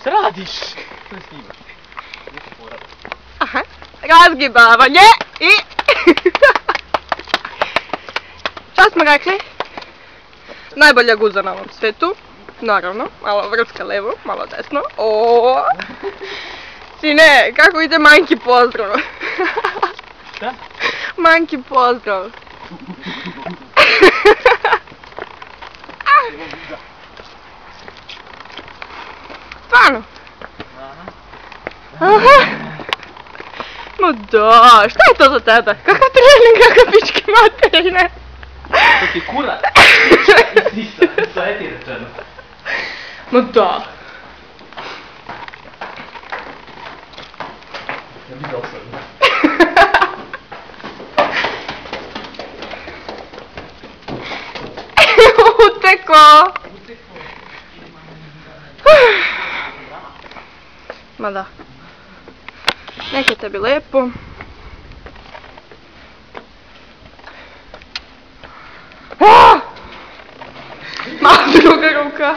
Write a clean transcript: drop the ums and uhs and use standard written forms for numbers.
Šta radiš? Što snimaš? Aha, razgibavanje i... Šta smo rekli? Najbolja guza na ovom svijetu. Naravno, malo vrska levo, malo desno. Oooo. Sine, kako ide manjki pozdrav? Šta? Manjki pozdrav. Stvarno? Aha. No da, šta je to za tebe? Kakav trening, kakav pičke materine? To ti kurac. I sisa, to je ti rečeno. No da. Ja bi dosadno. Uteko! Ma da. Neka tebi lepo. Malo druga ruka.